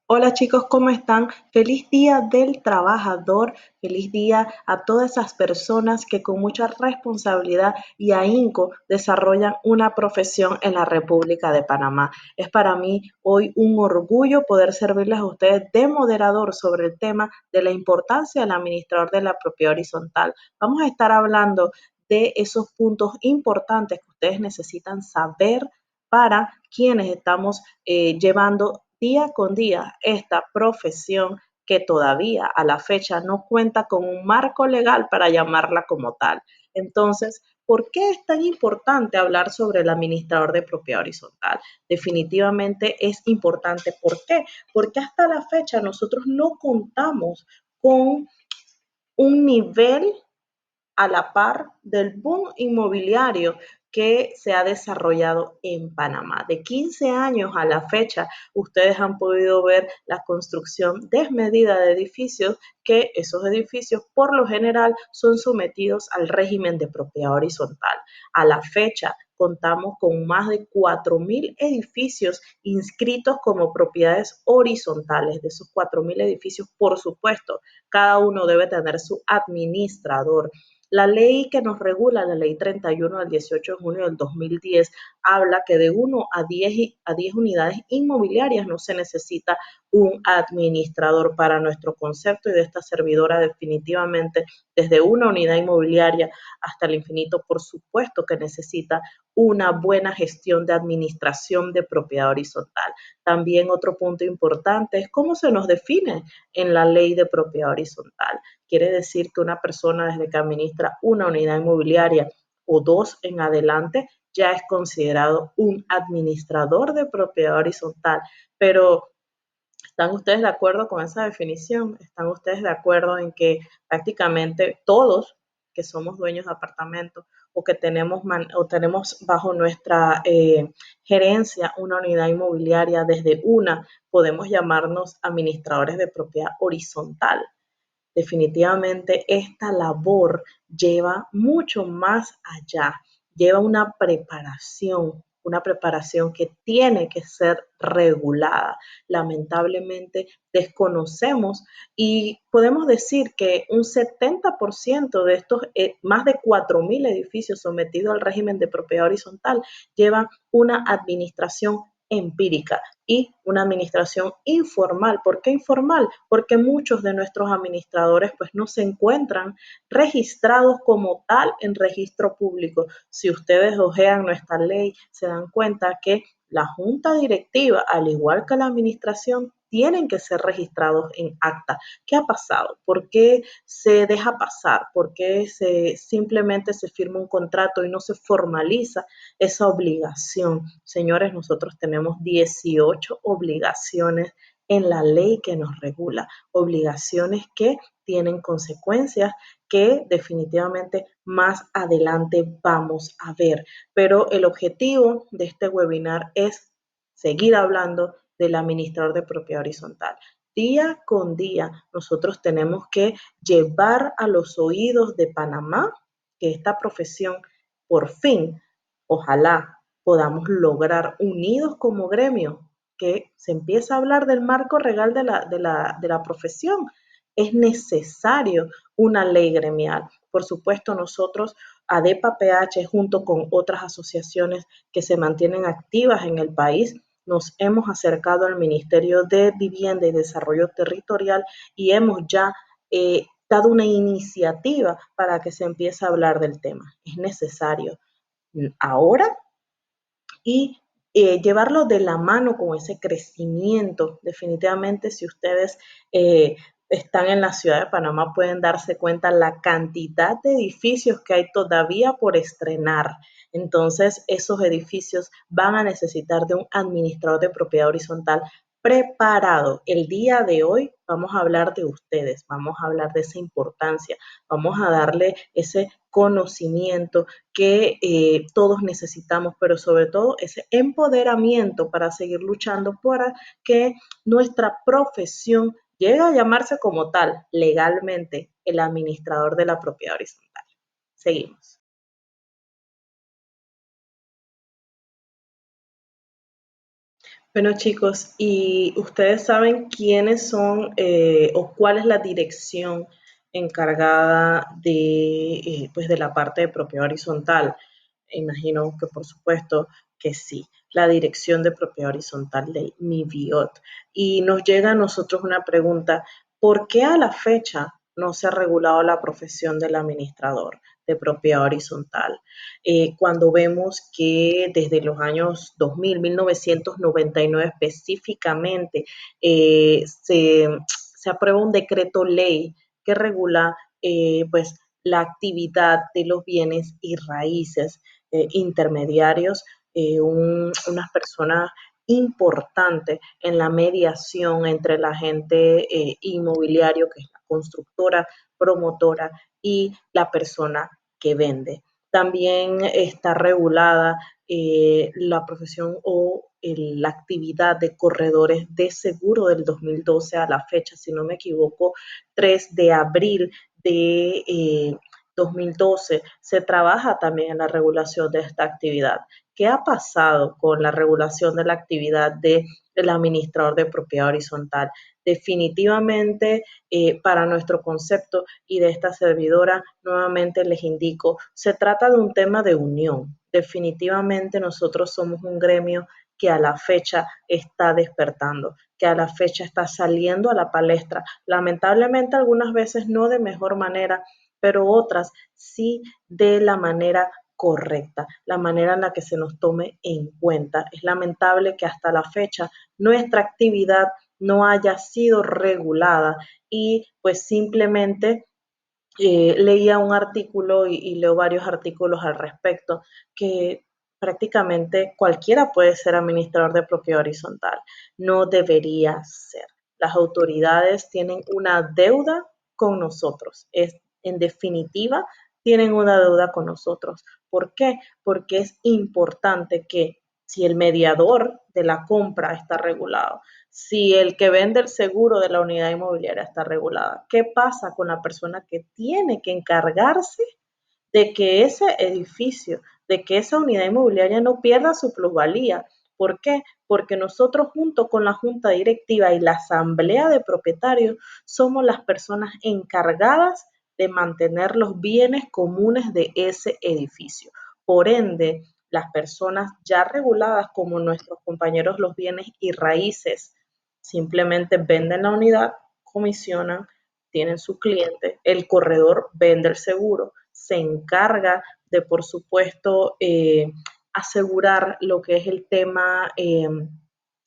Hola chicos, ¿cómo están? Feliz Día del Trabajador, feliz día a todas esas personas que con mucha responsabilidad y ahínco desarrollan una profesión en la República de Panamá. Es para mí hoy un orgullo poder servirles a ustedes de moderador sobre el tema de la importancia del administrador de la propiedad horizontal. Vamos a estar hablando de esos puntos importantes que ustedes necesitan saber para quienes estamos llevando día con día esta profesión que todavía a la fecha no cuenta con un marco legal para llamarla como tal. Entonces, ¿por qué es tan importante hablar sobre el administrador de propiedad horizontal? Definitivamente es importante. ¿Por qué? Porque hasta la fecha nosotros no contamos con un nivel a la par del boom inmobiliario que se ha desarrollado en Panamá. De 15 años a la fecha, ustedes han podido ver la construcción desmedida de edificios, que esos edificios por lo general son sometidos al régimen de propiedad horizontal. A la fecha, contamos con más de 4.000 edificios inscritos como propiedades horizontales. De esos 4.000 edificios, por supuesto, cada uno debe tener su administrador. La ley que nos regula, la ley 31 del 18 de junio del 2010, habla que de 1 a 10 unidades inmobiliarias no se necesita un administrador. Para nuestro concepto y de esta servidora, definitivamente desde una unidad inmobiliaria hasta el infinito, por supuesto que necesita una buena gestión de administración de propiedad horizontal. También otro punto importante es cómo se nos define en la ley de propiedad horizontal. Quiere decir que una persona desde que administra una unidad inmobiliaria o dos en adelante ya es considerado un administrador de propiedad horizontal. Pero ¿están ustedes de acuerdo con esa definición? ¿Están ustedes de acuerdo en que prácticamente todos que somos dueños de apartamentos o que tenemos bajo nuestra gerencia una unidad inmobiliaria desde una, podemos llamarnos administradores de propiedad horizontal? Definitivamente esta labor lleva mucho más allá, lleva una preparación que tiene que ser regulada. Lamentablemente desconocemos y podemos decir que un 70% de estos más de 4.000 edificios sometidos al régimen de propiedad horizontal llevan una administración empírica y una administración informal. ¿Por qué informal? Porque muchos de nuestros administradores pues no se encuentran registrados como tal en registro público. Si ustedes ojean nuestra ley, se dan cuenta que la junta directiva, al igual que la administración, tienen que ser registrados en acta. ¿Qué ha pasado? ¿Por qué se deja pasar? ¿Por qué simplemente se firma un contrato y no se formaliza esa obligación? Señores, nosotros tenemos 18 obligaciones en la ley que nos regula, obligaciones que tienen consecuencias que definitivamente más adelante vamos a ver. Pero el objetivo de este webinar es seguir hablando del administrador de propiedad horizontal. Día con día nosotros tenemos que llevar a los oídos de Panamá que esta profesión por fin, ojalá podamos lograr unidos como gremio, que se empiece a hablar del marco legal de la profesión. Es necesario una ley gremial. Por supuesto, nosotros, ADEPA PH, junto con otras asociaciones que se mantienen activas en el país, nos hemos acercado al Ministerio de Vivienda y Desarrollo Territorial y hemos ya dado una iniciativa para que se empiece a hablar del tema. Es necesario ahora y llevarlo de la mano con ese crecimiento. Definitivamente, si ustedes están en la ciudad de Panamá, pueden darse cuenta la cantidad de edificios que hay todavía por estrenar. Entonces, esos edificios van a necesitar de un administrador de propiedad horizontal preparado. El día de hoy vamos a hablar de ustedes, vamos a hablar de esa importancia, vamos a darle ese conocimiento que todos necesitamos, pero sobre todo ese empoderamiento para seguir luchando para que nuestra profesión llegue a llamarse como tal legalmente el administrador de la propiedad horizontal. Seguimos. Bueno, chicos, ¿y ustedes saben quiénes son o cuál es la dirección encargada pues de la parte de propiedad horizontal? Imagino que por supuesto que sí, la dirección de propiedad horizontal de MIBIOT. Y nos llega a nosotros una pregunta: ¿por qué a la fecha no se ha regulado la profesión del administrador de propiedad horizontal? Cuando vemos que desde los años 2000, 1999 específicamente, se aprueba un decreto ley que regula pues la actividad de los bienes y raíces intermediarios, unas personas importantes en la mediación entre la agente inmobiliario, que es la constructora, promotora, y la persona que vende. También está regulada la profesión o la actividad de corredores de seguro del 2012 a la fecha, si no me equivoco, 3 de abril de 2012, se trabaja también en la regulación de esta actividad. ¿Qué ha pasado con la regulación de la actividad del administrador de propiedad horizontal? Definitivamente, para nuestro concepto y de esta servidora, nuevamente les indico, se trata de un tema de unión. Definitivamente nosotros somos un gremio que a la fecha está despertando, que a la fecha está saliendo a la palestra. Lamentablemente algunas veces no de mejor manera, pero otras sí de la manera correcta, la manera en la que se nos tome en cuenta. Es lamentable que hasta la fecha nuestra actividad no haya sido regulada y pues simplemente leía un artículo y leo varios artículos al respecto, que prácticamente cualquiera puede ser administrador de propiedad horizontal. No debería ser. Las autoridades tienen una deuda con nosotros. En definitiva, tienen una deuda con nosotros. ¿Por qué? Porque es importante que si el mediador de la compra está regulado, si el que vende el seguro de la unidad inmobiliaria está regulada, ¿qué pasa con la persona que tiene que encargarse de que ese edificio, de que esa unidad inmobiliaria no pierda su plusvalía? ¿Por qué? Porque nosotros junto con la junta directiva y la asamblea de propietarios somos las personas encargadas de mantener los bienes comunes de ese edificio. Por ende, las personas ya reguladas como nuestros compañeros los bienes y raíces simplemente venden la unidad, comisionan, tienen su cliente, el corredor vende el seguro, se encarga de, por supuesto, asegurar lo que es el tema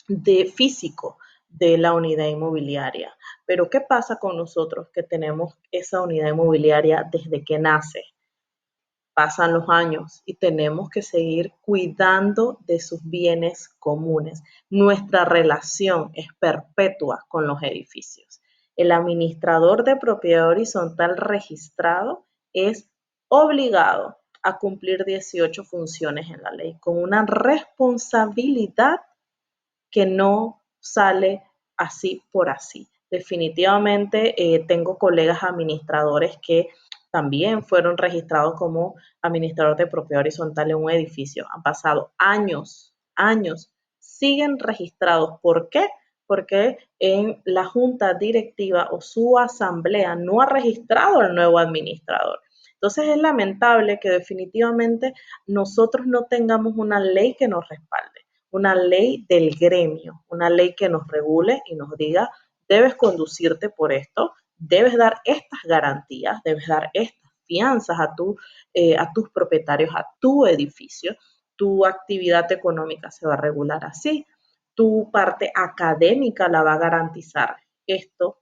de físico de la unidad inmobiliaria. Pero ¿qué pasa con nosotros que tenemos esa unidad inmobiliaria desde que nace? Pasan los años y tenemos que seguir cuidando de sus bienes comunes. Nuestra relación es perpetua con los edificios. El administrador de propiedad horizontal registrado es obligado a cumplir 18 funciones en la ley, con una responsabilidad que no sale así por así. Definitivamente tengo colegas administradores que también fueron registrados como administrador de propiedad horizontal en un edificio. Han pasado años, años, siguen registrados. ¿Por qué? Porque en la junta directiva o su asamblea no ha registrado al nuevo administrador. Entonces es lamentable que definitivamente nosotros no tengamos una ley que nos respalde, una ley del gremio, una ley que nos regule y nos diga: debes conducirte por esto, debes dar estas garantías, debes dar estas fianzas a tus propietarios, a tu edificio, tu actividad económica se va a regular así, tu parte académica la va a garantizar estos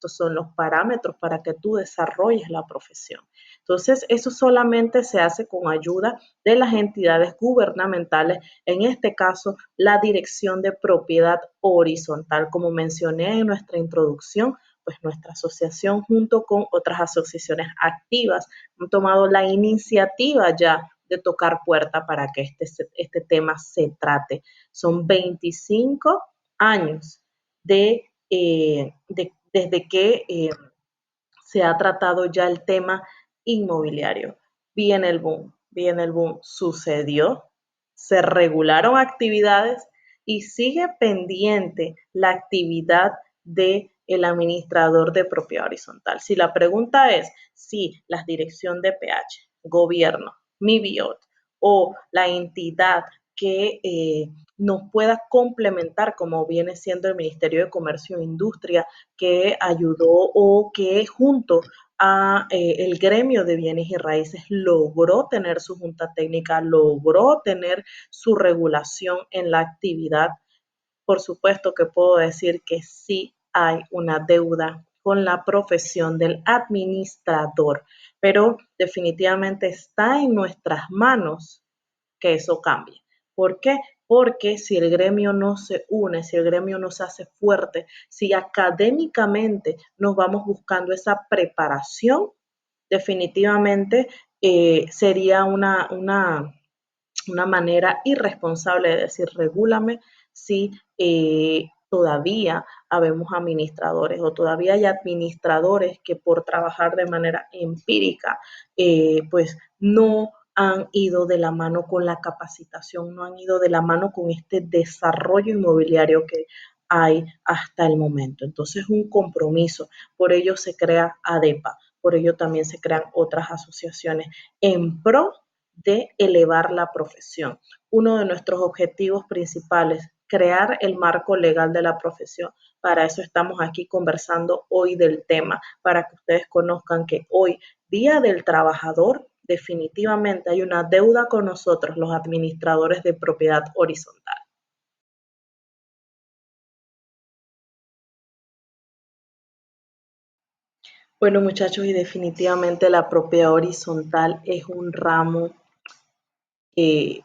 son los parámetros para que tú desarrolles la profesión. Entonces, eso solamente se hace con ayuda de las entidades gubernamentales, en este caso, la Dirección de Propiedad Horizontal. Como mencioné en nuestra introducción, pues nuestra asociación junto con otras asociaciones activas han tomado la iniciativa ya de tocar puerta para que este tema se trate. Son 25 años desde que se ha tratado ya el tema inmobiliario. Viene el boom, sucedió, se regularon actividades y sigue pendiente la actividad de el administrador de propiedad horizontal. Si la pregunta es si la dirección de PH, gobierno, MIBIOT o la entidad que nos pueda complementar, como viene siendo el Ministerio de Comercio e Industria, que ayudó o que junto a el gremio de bienes y raíces logró tener su junta técnica, logró tener su regulación en la actividad. Por supuesto que puedo decir que sí hay una deuda con la profesión del administrador, pero definitivamente está en nuestras manos que eso cambie. ¿Por qué? Porque si el gremio no se une, si el gremio no se hace fuerte, si académicamente nos vamos buscando esa preparación, definitivamente sería una manera irresponsable de decir, regúlame si todavía habemos administradores o todavía hay administradores que por trabajar de manera empírica, pues no han ido de la mano con la capacitación, no han ido de la mano con este desarrollo inmobiliario que hay hasta el momento. Entonces, un compromiso. Por ello se crea ADEPA, por ello también se crean otras asociaciones en pro de elevar la profesión. Uno de nuestros objetivos principales, crear el marco legal de la profesión. Para eso estamos aquí conversando hoy del tema, para que ustedes conozcan que hoy, Día del Trabajador, definitivamente hay una deuda con nosotros, los administradores de propiedad horizontal. Bueno, muchachos, y definitivamente la propiedad horizontal es un ramo que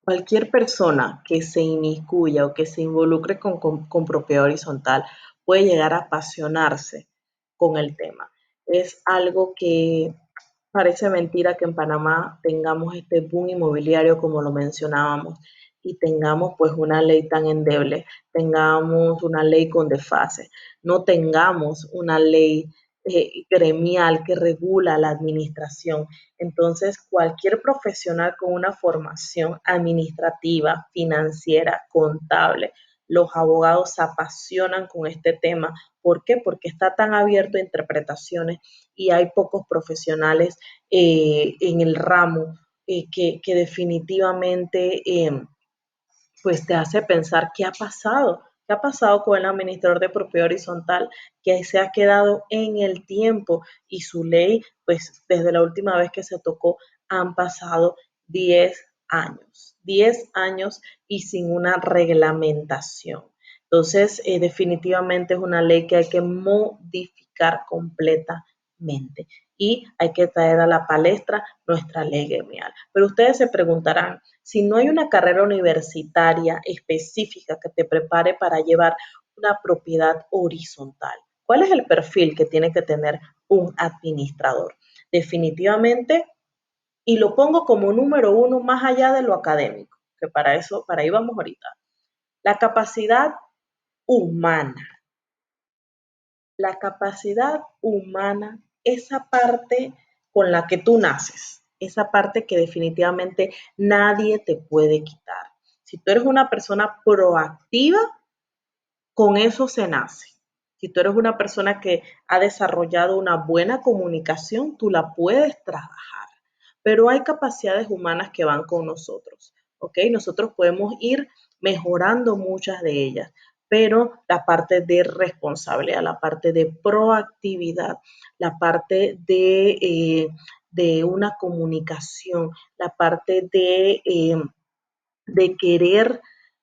cualquier persona que se inmiscuya o que se involucre con propiedad horizontal puede llegar a apasionarse con el tema. Es algo que parece mentira que en Panamá tengamos este boom inmobiliario como lo mencionábamos y tengamos pues una ley tan endeble, tengamos una ley con desfase, no tengamos una ley gremial que regula la administración. Entonces, cualquier profesional con una formación administrativa, financiera, contable, los abogados se apasionan con este tema. ¿Por qué? Porque está tan abierto a interpretaciones y hay pocos profesionales en el ramo que definitivamente pues te hace pensar qué ha pasado con el administrador de propiedad horizontal que se ha quedado en el tiempo y su ley, pues desde la última vez que se tocó han pasado 10 años, 10 años y sin una reglamentación. Entonces, definitivamente es una ley que hay que modificar completamente y hay que traer a la palestra nuestra ley gremial. Pero ustedes se preguntarán, si no hay una carrera universitaria específica que te prepare para llevar una propiedad horizontal, ¿cuál es el perfil que tiene que tener un administrador? Definitivamente, y lo pongo como número uno más allá de lo académico, que para eso, para ahí vamos ahorita. La capacidad humana. La capacidad humana, esa parte con la que tú naces, esa parte que definitivamente nadie te puede quitar. Si tú eres una persona proactiva, con eso se nace. Si tú eres una persona que ha desarrollado una buena comunicación, tú la puedes trabajar. Pero hay capacidades humanas que van con nosotros, ¿ok? Nosotros podemos ir mejorando muchas de ellas, pero la parte de responsabilidad, la parte de proactividad, la parte de una comunicación, la parte de querer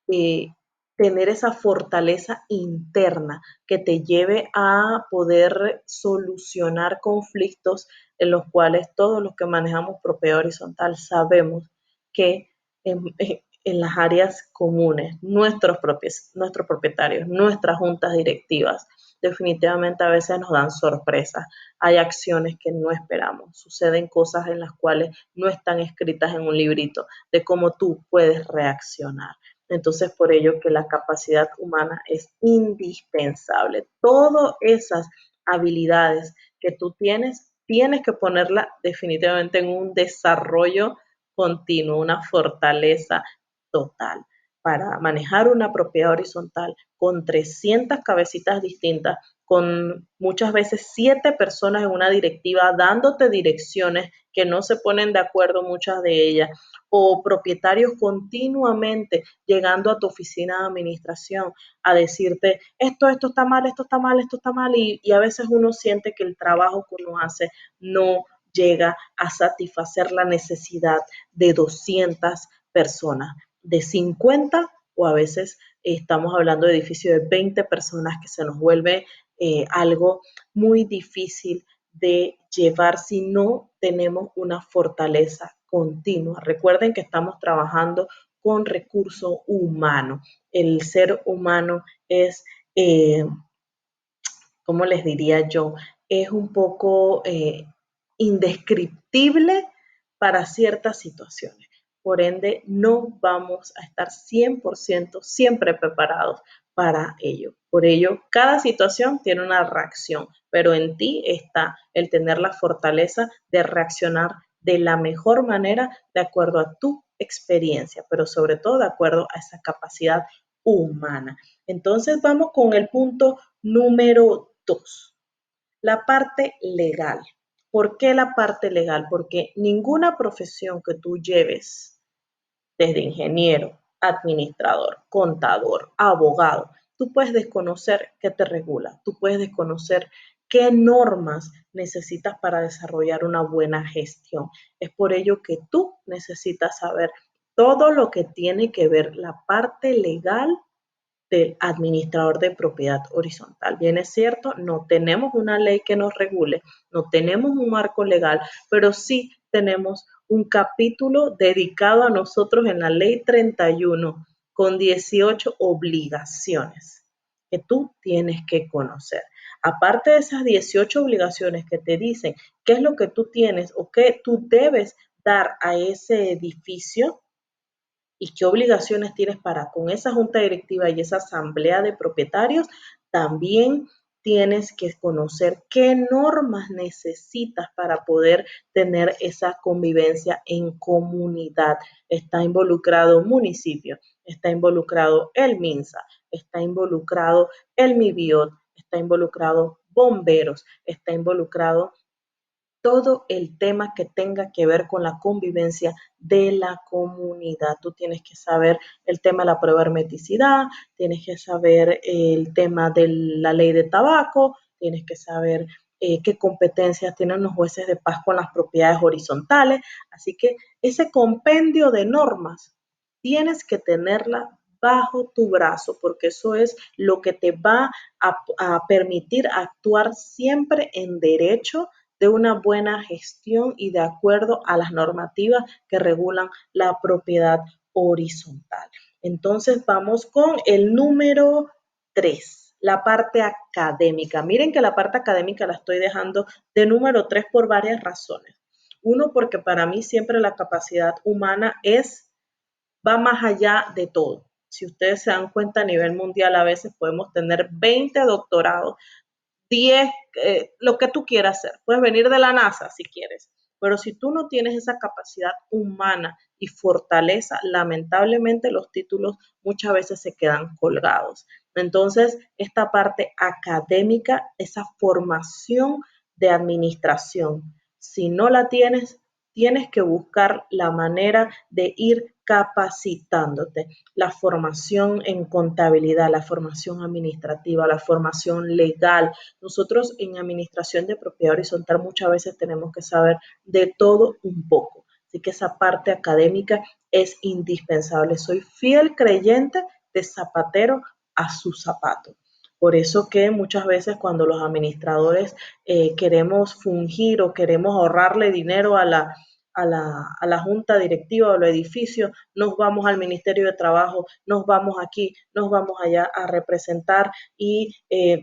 eh, tener esa fortaleza interna que te lleve a poder solucionar conflictos en los cuales todos los que manejamos propiedad horizontal sabemos que en las áreas comunes, nuestros propietarios, nuestras juntas directivas, definitivamente a veces nos dan sorpresas. Hay acciones que no esperamos, suceden cosas en las cuales no están escritas en un librito de cómo tú puedes reaccionar. Entonces, por ello que la capacidad humana es indispensable. Todas esas habilidades que tú tienes que ponerla definitivamente en un desarrollo continuo, una fortaleza total. para manejar una propiedad horizontal con 300 cabecitas distintas, con muchas veces 7 personas en una directiva dándote direcciones que no se ponen de acuerdo muchas de ellas, o propietarios continuamente llegando a tu oficina de administración a decirte esto está mal, esto está mal, esto está mal, y a veces uno siente que el trabajo que uno hace no llega a satisfacer la necesidad de 200 personas, de 50, o a veces estamos hablando de edificios de 20 personas, que se nos vuelve algo muy difícil de llevar si no tenemos una fortaleza continua. Recuerden que estamos trabajando con recurso humano. El ser humano es, ¿cómo les diría yo? Es un poco indescriptible para ciertas situaciones. Por ende, no vamos a estar 100% siempre preparados para ello. Por ello, cada situación tiene una reacción, pero en ti está el tener la fortaleza de reaccionar de la mejor manera de acuerdo a tu experiencia, pero sobre todo de acuerdo a esa capacidad humana. Entonces vamos con el punto número 2, la parte legal. ¿Por qué la parte legal? Porque ninguna profesión que tú lleves, desde ingeniero, administrador, contador, abogado, tú puedes desconocer qué te regula, tú puedes desconocer qué normas necesitas para desarrollar una buena gestión. Es por ello que tú necesitas saber todo lo que tiene que ver la parte legal del administrador de propiedad horizontal. Bien es cierto, no tenemos una ley que nos regule, no tenemos un marco legal, pero sí tenemos un capítulo dedicado a nosotros en la ley 31 con 18 obligaciones que tú tienes que conocer. Aparte de esas 18 obligaciones que te dicen qué es lo que tú tienes o qué tú debes dar a ese edificio, y qué obligaciones tienes para con esa junta directiva y esa asamblea de propietarios, también tienes que conocer qué normas necesitas para poder tener esa convivencia en comunidad. Está involucrado municipio, está involucrado el MINSA, está involucrado el MIBIOT, está involucrado bomberos, está involucrado todo el tema que tenga que ver con la convivencia de la comunidad. Tú tienes que saber el tema de la prueba de hermeticidad, tienes que saber el tema de la ley de tabaco, tienes que saber qué competencias tienen los jueces de paz con las propiedades horizontales. Así que ese compendio de normas tienes que tenerla bajo tu brazo, porque eso es lo que te va a permitir actuar siempre en derecho, de una buena gestión y de acuerdo a las normativas que regulan la propiedad horizontal. Entonces vamos con el número 3, la parte académica. Miren que la parte académica la estoy dejando de número 3 por varias razones. Uno, porque para mí siempre la capacidad humana va más allá de todo. Si ustedes se dan cuenta, a nivel mundial a veces podemos tener 20 doctorados, 10, lo que tú quieras hacer. Puedes venir de la NASA si quieres, pero si tú no tienes esa capacidad humana y fortaleza, lamentablemente los títulos muchas veces se quedan colgados. Entonces, esta parte académica, esa formación de administración, si no la tienes, tienes que buscar la manera de ir capacitándote. La formación en contabilidad, la formación administrativa, la formación legal. Nosotros en administración de propiedad horizontal muchas veces tenemos que saber de todo un poco. Así que esa parte académica es indispensable. Soy fiel creyente de zapatero a su zapato. Por eso que muchas veces cuando los administradores queremos fungir o queremos ahorrarle dinero a la junta directiva o los edificios, nos vamos al Ministerio de Trabajo, nos vamos aquí, nos vamos allá a representar y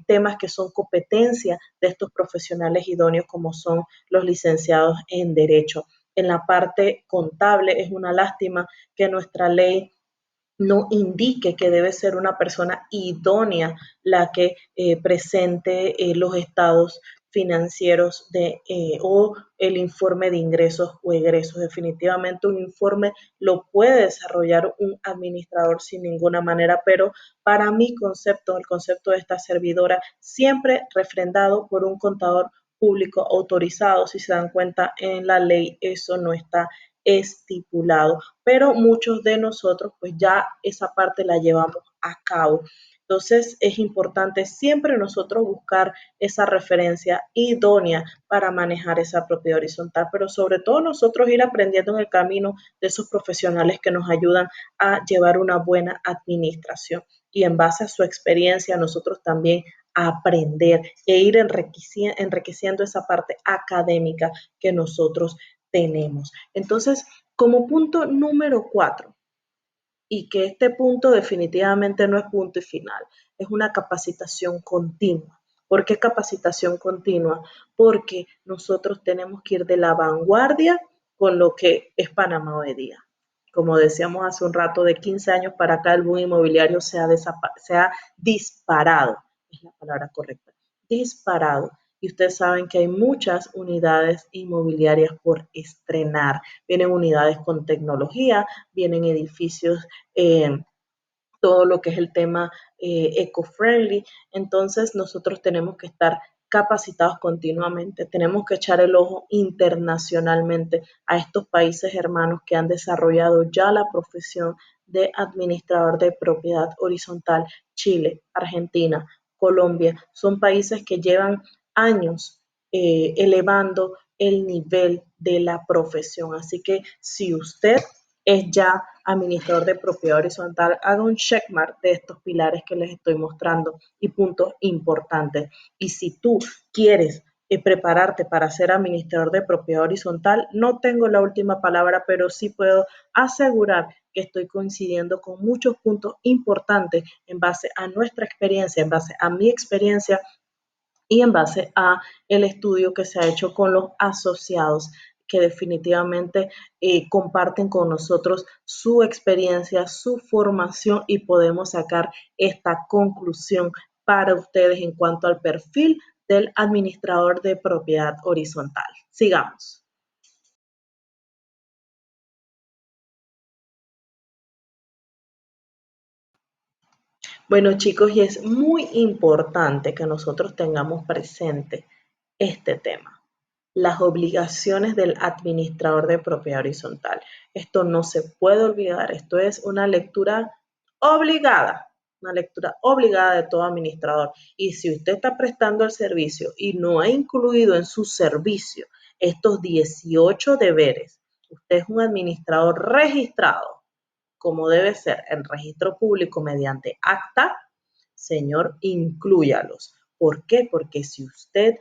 temas que son competencia de estos profesionales idóneos como son los licenciados en Derecho. En la parte contable es una lástima que nuestra ley no indique que debe ser una persona idónea la que presente los estados financieros o el informe de ingresos o egresos. Definitivamente un informe lo puede desarrollar un administrador sin ninguna manera, pero para mi concepto, el concepto de esta servidora, siempre refrendado por un contador público autorizado. Si se dan cuenta, en la ley eso no está estipulado, pero muchos de nosotros pues ya esa parte la llevamos a cabo. Entonces es importante siempre nosotros buscar esa referencia idónea para manejar esa propiedad horizontal, pero sobre todo nosotros ir aprendiendo en el camino de esos profesionales que nos ayudan a llevar una buena administración y en base a su experiencia nosotros también aprender e ir enriqueciendo esa parte académica que nosotros tenemos. Entonces, como punto número 4, y que este punto definitivamente no es punto y final, es una capacitación continua. ¿Por qué capacitación continua? Porque nosotros tenemos que ir de la vanguardia con lo que es Panamá hoy día. Como decíamos hace un rato, de 15 años para acá el boom inmobiliario se ha disparado, es la palabra correcta, disparado. Y ustedes saben que hay muchas unidades inmobiliarias por estrenar. Vienen unidades con tecnología, vienen edificios, eh, todo lo que es el tema eco-friendly. Entonces nosotros tenemos que estar capacitados continuamente, tenemos que echar el ojo internacionalmente a estos países hermanos que han desarrollado ya la profesión de administrador de propiedad horizontal. Chile, Argentina, Colombia, son países que llevan años elevando el nivel de la profesión. Así que si usted es ya administrador de propiedad horizontal, haga un checkmark de estos pilares que les estoy mostrando y puntos importantes. Y si tú quieres prepararte para ser administrador de propiedad horizontal, no tengo la última palabra, pero sí puedo asegurar que estoy coincidiendo con muchos puntos importantes en base a nuestra experiencia, en base a mi experiencia y en base a el estudio que se ha hecho con los asociados que definitivamente comparten con nosotros su experiencia, su formación y podemos sacar esta conclusión para ustedes en cuanto al perfil del administrador de propiedad horizontal. Sigamos. Bueno, chicos, y es muy importante que nosotros tengamos presente este tema, las obligaciones del administrador de propiedad horizontal. Esto no se puede olvidar, esto es una lectura obligada de todo administrador. Y si usted está prestando el servicio y no ha incluido en su servicio estos 18 deberes, usted es un administrador registrado como debe ser en registro público mediante acta, señor, inclúyalos. ¿Por qué? Porque si usted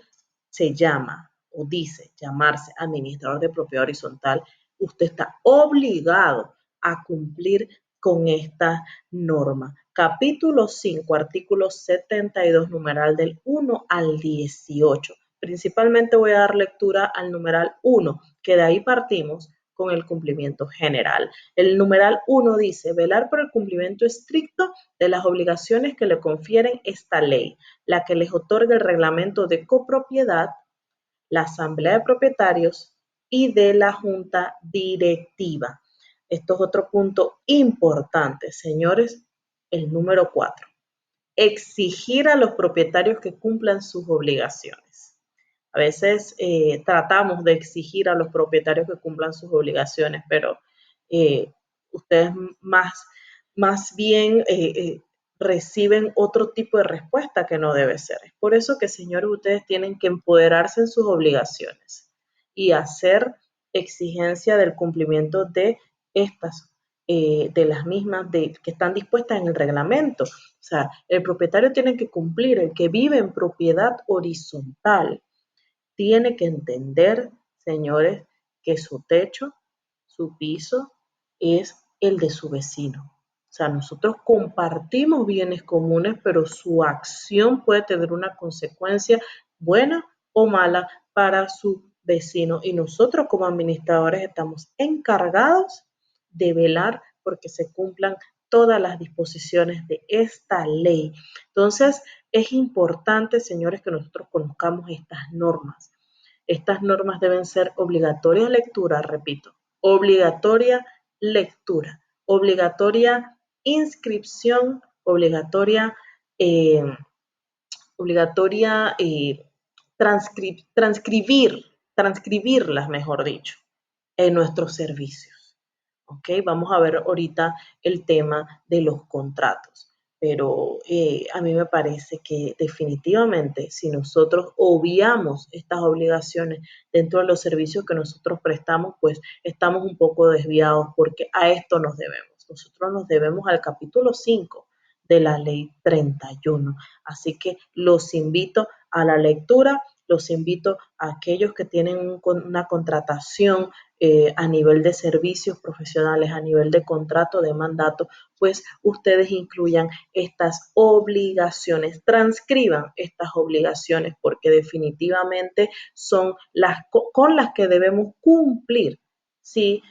se llama o dice llamarse administrador de propiedad horizontal, usted está obligado a cumplir con esta norma. Capítulo 5, artículo 72, numeral del 1 al 18. Principalmente voy a dar lectura al numeral 1, que de ahí partimos con el cumplimiento general. El numeral 1 dice, velar por el cumplimiento estricto de las obligaciones que le confieren esta ley, la que les otorga el reglamento de copropiedad, la asamblea de propietarios y de la junta directiva. Esto es otro punto importante, señores. El número 4, exigir a los propietarios que cumplan sus obligaciones. A veces tratamos de exigir a los propietarios que cumplan sus obligaciones, pero eh, ustedes más bien reciben otro tipo de respuesta que no debe ser. Es por eso que, señores, ustedes tienen que empoderarse en sus obligaciones y hacer exigencia del cumplimiento de estas, de las mismas que están dispuestas en el reglamento. O sea, el propietario tiene que cumplir, el que vive en propiedad horizontal tiene que entender, señores, que su techo, su piso es el de su vecino. O sea, nosotros compartimos bienes comunes, pero su acción puede tener una consecuencia buena o mala para su vecino. Y nosotros como administradores estamos encargados de velar porque se cumplan todas las disposiciones de esta ley. Entonces, es importante, señores, que nosotros conozcamos estas normas. Estas normas deben ser obligatoria lectura, repito, obligatoria lectura, obligatoria inscripción, eh, obligatoria transcribirlas, mejor dicho, en nuestros servicios. ¿Ok? Vamos a ver ahorita el tema de los contratos, pero a mí me parece que definitivamente si nosotros obviamos estas obligaciones dentro de los servicios que nosotros prestamos, pues estamos un poco desviados porque a esto nos debemos. Nosotros nos debemos al capítulo 5 de la ley 31. Así que los invito a la lectura, los invito a aquellos que tienen una contratación a nivel de servicios profesionales, a nivel de contrato, de mandato, pues ustedes incluyan estas obligaciones, transcriban estas obligaciones porque definitivamente son las con las que debemos cumplir si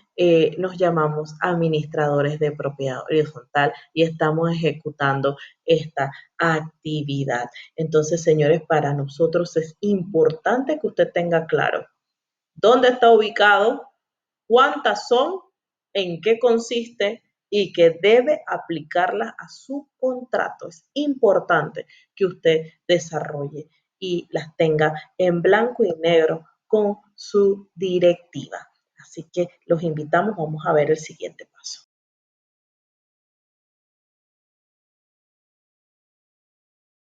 nos llamamos administradores de propiedad horizontal y estamos ejecutando esta actividad. Entonces, señores, para nosotros es importante que usted tenga claro dónde está ubicado, cuántas son, en qué consiste y que debe aplicarlas a su contrato. Es importante que usted desarrolle y las tenga en blanco y negro con su directiva. Así que los invitamos, vamos a ver el siguiente paso.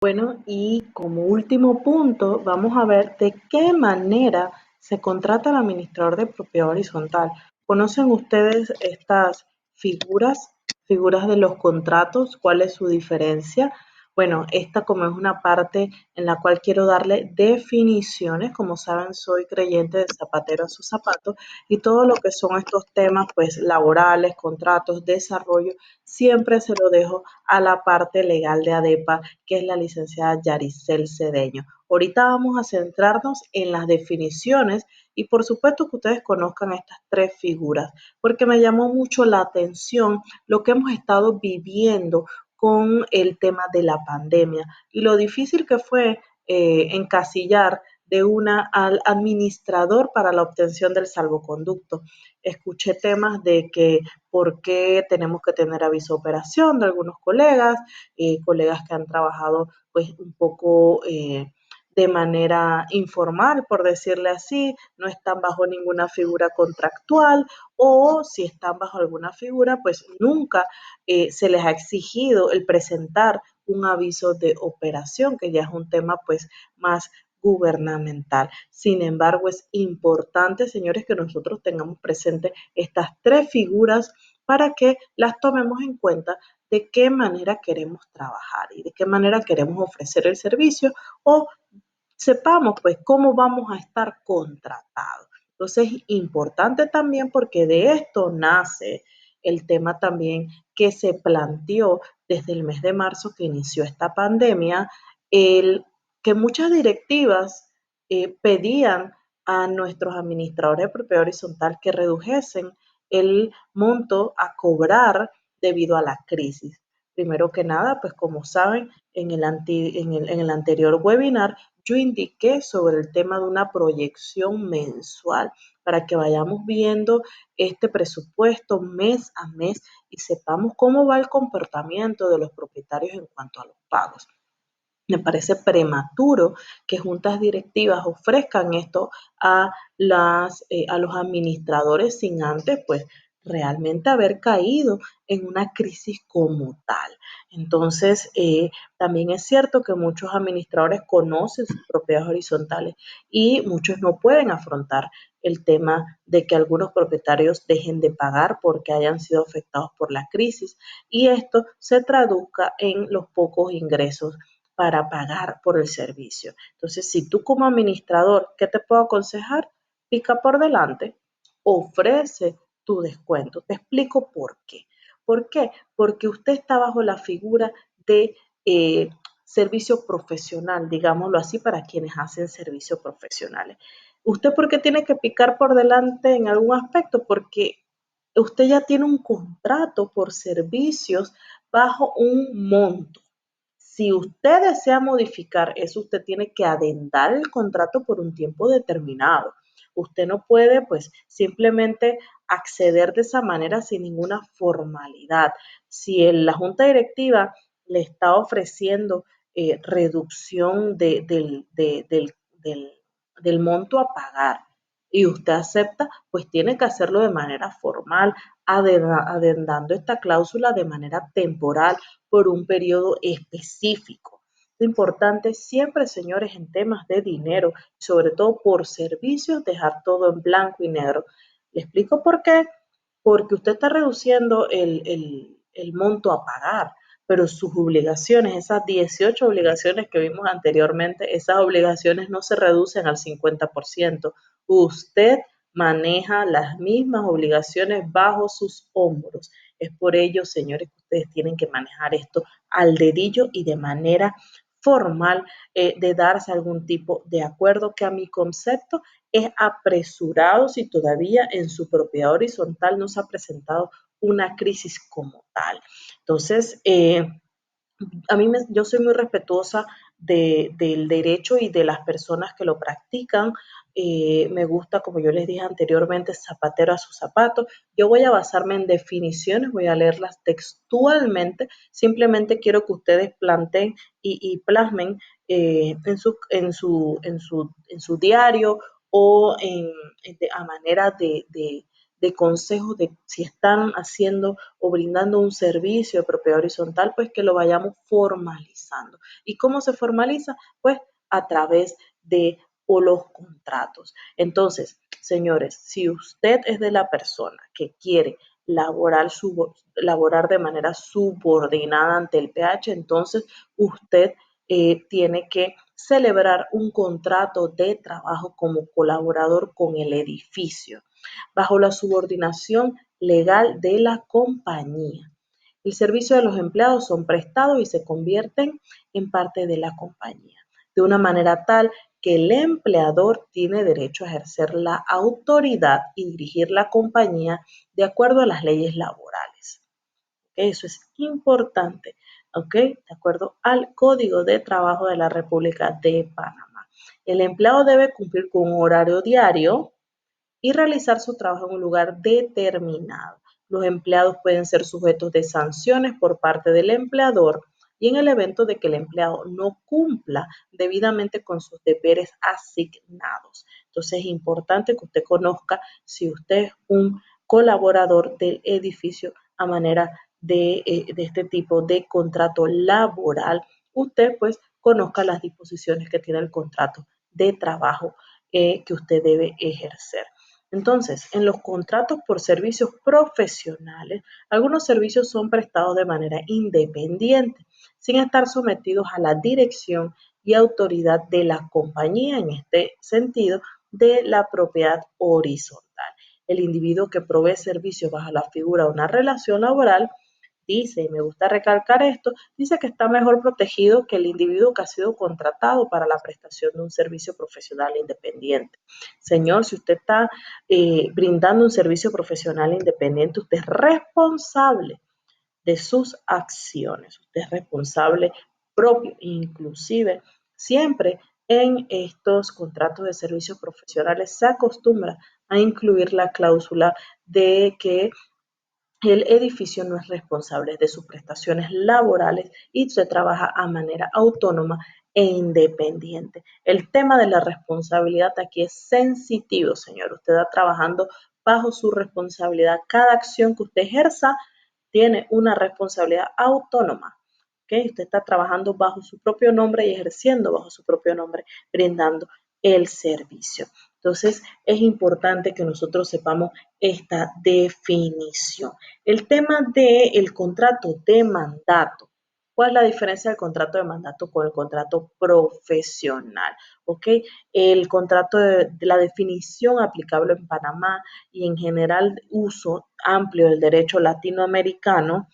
Bueno, y como último punto, vamos a ver de qué manera se contrata al administrador de propiedad horizontal. ¿Conocen ustedes estas figuras, figuras de los contratos? ¿Cuál es su diferencia? Bueno, esta como es una parte en la cual quiero darle definiciones, como saben, soy creyente de zapatero a su zapato y todo lo que son estos temas, pues laborales, contratos, desarrollo, siempre se lo dejo a la parte legal de ADEPA, que es la licenciada Yaricel Cedeño. Ahorita vamos a centrarnos en las definiciones y por supuesto que ustedes conozcan estas tres figuras, porque me llamó mucho la atención lo que hemos estado viviendo con el tema de la pandemia y lo difícil que fue encasillar de una al administrador para la obtención del salvoconducto. Escuché temas de que por qué tenemos que tener aviso de operación de algunos colegas, colegas que han trabajado pues un poco de manera informal, por decirle así, no están bajo ninguna figura contractual o si están bajo alguna figura, pues nunca se les ha exigido el presentar un aviso de operación, que ya es un tema pues más gubernamental. Sin embargo, es importante, señores, que nosotros tengamos presente estas tres figuras para que las tomemos en cuenta de qué manera queremos trabajar y de qué manera queremos ofrecer el servicio o sepamos pues cómo vamos a estar contratados. Entonces es importante también porque de esto nace el tema también que se planteó desde el mes de marzo que inició esta pandemia, el que muchas directivas pedían a nuestros administradores de propiedad horizontal que redujesen el monto a cobrar debido a la crisis. Primero que nada, pues como saben, en el anterior webinar yo indiqué sobre el tema de una proyección mensual para que vayamos viendo este presupuesto mes a mes y sepamos cómo va el comportamiento de los propietarios en cuanto a los pagos. Me parece prematuro que juntas directivas ofrezcan esto a los administradores sin antes, pues, realmente haber caído en una crisis como tal. Entonces, también es cierto que muchos administradores conocen sus propiedades horizontales y muchos no pueden afrontar el tema de que algunos propietarios dejen de pagar porque hayan sido afectados por la crisis y esto se traduzca en los pocos ingresos para pagar por el servicio. Entonces, si tú como administrador, ¿qué te puedo aconsejar? Pica por delante, ofrece tu descuento. Te explico por qué. ¿Por qué? Porque usted está bajo la figura de servicio profesional, digámoslo así, para quienes hacen servicios profesionales. ¿Usted por qué tiene que picar por delante en algún aspecto? Porque usted ya tiene un contrato por servicios bajo un monto. Si usted desea modificar eso, usted tiene que adendar el contrato por un tiempo determinado. Usted no puede, pues, simplemente acceder de esa manera sin ninguna formalidad. Si la junta directiva le está ofreciendo reducción del monto a pagar y usted acepta, pues tiene que hacerlo de manera formal, adendando esta cláusula de manera temporal por un periodo específico. Lo importante siempre, señores, en temas de dinero, sobre todo por servicios, dejar todo en blanco y negro. ¿Le explico por qué? Porque usted está reduciendo el monto a pagar, pero sus obligaciones, esas 18 obligaciones que vimos anteriormente, esas obligaciones no se reducen al 50%. Usted maneja las mismas obligaciones bajo sus hombros. Es por ello, señores, que ustedes tienen que manejar esto al dedillo y de manera formal, de darse algún tipo de acuerdo, que a mi concepto es apresurado si todavía en su propiedad horizontal no se ha presentado una crisis como tal. Entonces, yo soy muy respetuosa del derecho y de las personas que lo practican. Me gusta, como yo les dije anteriormente, zapatero a su zapato. Yo voy a basarme en definiciones, voy a leerlas textualmente. Simplemente quiero que ustedes planteen y plasmen en su diario o a manera de consejos de si están haciendo o brindando un servicio de propiedad horizontal, pues que lo vayamos formalizando. ¿Y cómo se formaliza? Pues a través de o los contratos. Entonces, señores, si usted es de la persona que quiere laborar de manera subordinada ante el PH, entonces usted tiene que celebrar un contrato de trabajo como colaborador con el edificio bajo la subordinación legal de la compañía. El servicio de los empleados son prestados y se convierten en parte de la compañía, de una manera tal que el empleador tiene derecho a ejercer la autoridad y dirigir la compañía de acuerdo a las leyes laborales. Eso es importante, ¿ok? De acuerdo al Código de Trabajo de la República de Panamá. El empleado debe cumplir con un horario diario y realizar su trabajo en un lugar determinado. Los empleados pueden ser sujetos de sanciones por parte del empleador y en el evento de que el empleado no cumpla debidamente con sus deberes asignados. Entonces es importante que usted conozca si usted es un colaborador del edificio a manera de este tipo de contrato laboral, usted pues conozca las disposiciones que tiene el contrato de trabajo que usted debe ejercer. Entonces, en los contratos por servicios profesionales, algunos servicios son prestados de manera independiente, sin estar sometidos a la dirección y autoridad de la compañía, en este sentido, de la propiedad horizontal. El individuo que provee servicios bajo la figura de una relación laboral dice, y me gusta recalcar esto, dice que está mejor protegido que el individuo que ha sido contratado para la prestación de un servicio profesional independiente. Señor, si usted está brindando un servicio profesional independiente, usted es responsable de sus acciones, usted es responsable propio, inclusive siempre en estos contratos de servicios profesionales se acostumbra a incluir la cláusula de que el edificio no es responsable de sus prestaciones laborales y se trabaja a manera autónoma e independiente. El tema de la responsabilidad aquí es sensitivo, señor. Usted está trabajando bajo su responsabilidad. Cada acción que usted ejerza tiene una responsabilidad autónoma. ¿Okay? Usted está trabajando bajo su propio nombre y ejerciendo bajo su propio nombre, brindando el servicio. Entonces, es importante que nosotros sepamos esta definición. El tema del contrato de mandato. ¿Cuál es la diferencia del contrato de mandato con el contrato profesional? ¿Ok? El contrato de la definición aplicable en Panamá y en general uso amplio del derecho latinoamericano,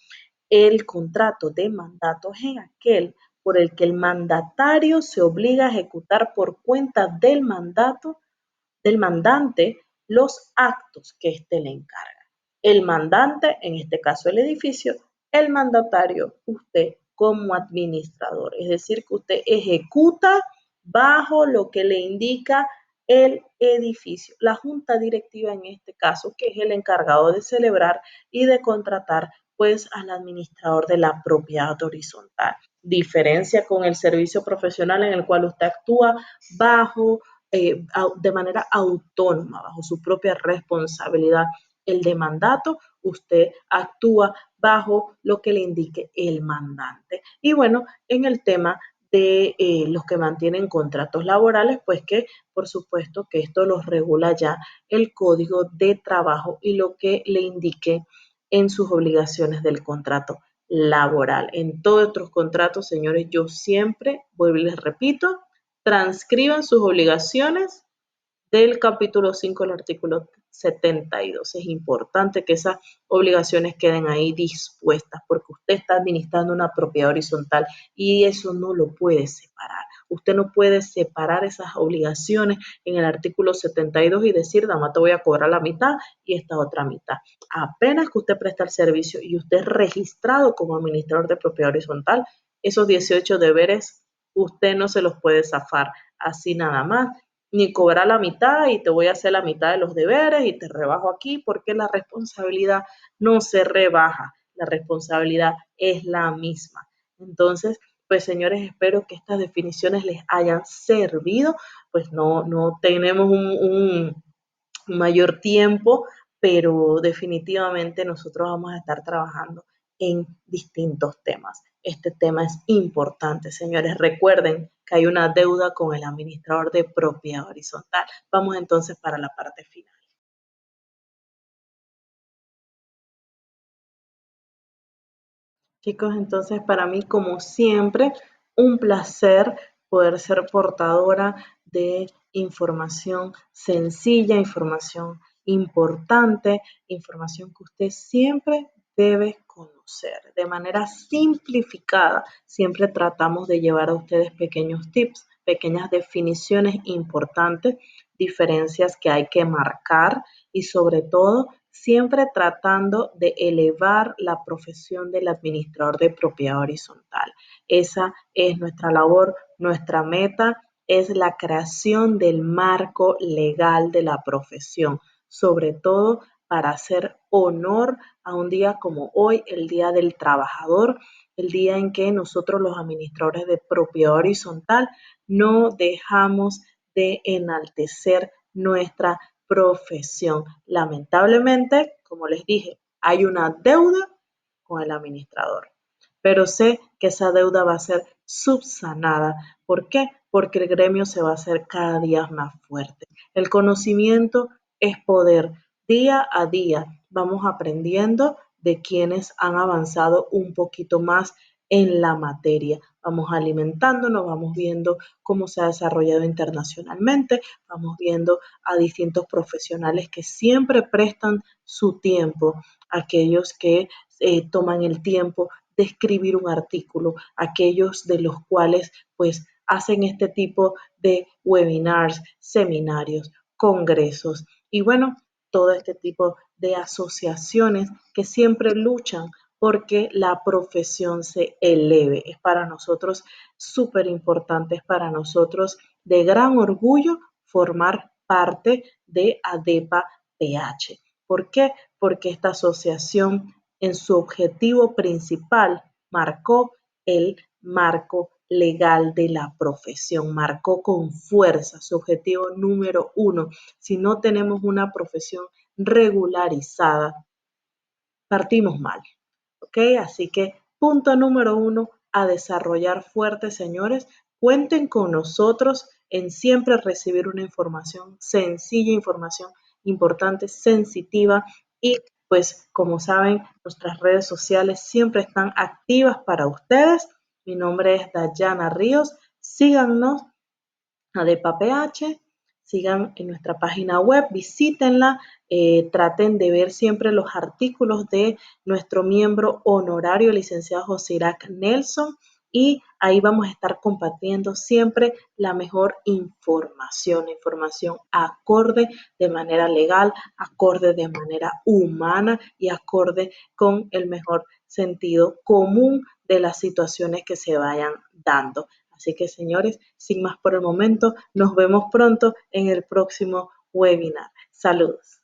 el contrato de mandato es aquel por el que el mandatario se obliga a ejecutar por cuenta del mandante los actos que éste le encarga. el mandante, en este caso el edificio, el mandatario, usted como administrador. Es decir, que usted ejecuta bajo lo que le indica el edificio. La junta directiva en este caso, que es el encargado de celebrar y de contratar pues al administrador de la propiedad horizontal. Diferencia con el servicio profesional en el cual usted actúa bajo, de manera autónoma, bajo su propia responsabilidad. El de mandato, usted actúa bajo lo que le indique el mandante. Y bueno, en el tema de los que mantienen contratos laborales, pues que por supuesto que esto los regula ya el Código de Trabajo y lo que le indique en sus obligaciones del contrato laboral. En todos otros contratos, señores, yo siempre, vuelvo y les repito, transcriban sus obligaciones del capítulo 5 del artículo 72. Es importante que esas obligaciones queden ahí dispuestas porque usted está administrando una propiedad horizontal y eso no lo puede separar. Usted no puede separar esas obligaciones en el artículo 72 y decir, nada más te voy a cobrar la mitad y esta otra mitad. Apenas que usted presta el servicio y usted es registrado como administrador de propiedad horizontal, esos 18 deberes usted no se los puede zafar así nada más ni cobrar la mitad y te voy a hacer la mitad de los deberes y te rebajo aquí, porque la responsabilidad no se rebaja, la responsabilidad es la misma. Entonces, pues señores, espero que estas definiciones les hayan servido, pues no tenemos un mayor tiempo, pero definitivamente nosotros vamos a estar trabajando en distintos temas. Este tema es importante, señores. Recuerden que hay una deuda con el administrador de propiedad horizontal. Vamos entonces para la parte final. Chicos, entonces para mí, como siempre, un placer poder ser portadora de información sencilla, información importante, información que usted siempre debe conocer. De manera simplificada, siempre tratamos de llevar a ustedes pequeños tips, pequeñas definiciones importantes, diferencias que hay que marcar y sobre todo siempre tratando de elevar la profesión del administrador de propiedad horizontal. Esa es nuestra labor, nuestra meta es la creación del marco legal de la profesión, sobre todo para hacer honor a un día como hoy, el Día del Trabajador, el día en que nosotros los administradores de propiedad horizontal no dejamos de enaltecer nuestra profesión. Lamentablemente, como les dije, hay una deuda con el administrador, pero sé que esa deuda va a ser subsanada. ¿Por qué? Porque el gremio se va a hacer cada día más fuerte. El conocimiento es poder. Día a día vamos aprendiendo de quienes han avanzado un poquito más en la materia. Vamos alimentándonos, vamos viendo cómo se ha desarrollado internacionalmente, vamos viendo a distintos profesionales que siempre prestan su tiempo, aquellos que toman el tiempo de escribir un artículo, aquellos de los cuales pues hacen este tipo de webinars, seminarios, congresos y bueno, todo este tipo de asociaciones que siempre luchan porque la profesión se eleve. Es para nosotros súper importante, es para nosotros de gran orgullo formar parte de ADEPA PH. ¿Por qué? Porque esta asociación en su objetivo principal marcó el marco legal de la profesión, marcó con fuerza su objetivo número uno. Si no tenemos una profesión regularizada, partimos mal, ¿ok? Así que punto número uno, a desarrollar fuerte, señores. Cuenten con nosotros en siempre recibir una información sencilla, información importante, sensitiva y pues como saben, nuestras redes sociales siempre están activas para ustedes. Mi nombre es Dayana Ríos. Síganos Adepa PH, sigan en nuestra página web, visítenla, traten de ver siempre los artículos de nuestro miembro honorario, licenciado José Irak Nelson, y ahí vamos a estar compartiendo siempre la mejor información, información acorde de manera legal, acorde de manera humana y acorde con el mejor sentido común de las situaciones que se vayan dando. Así que, señores, sin más por el momento, nos vemos pronto en el próximo webinar. Saludos.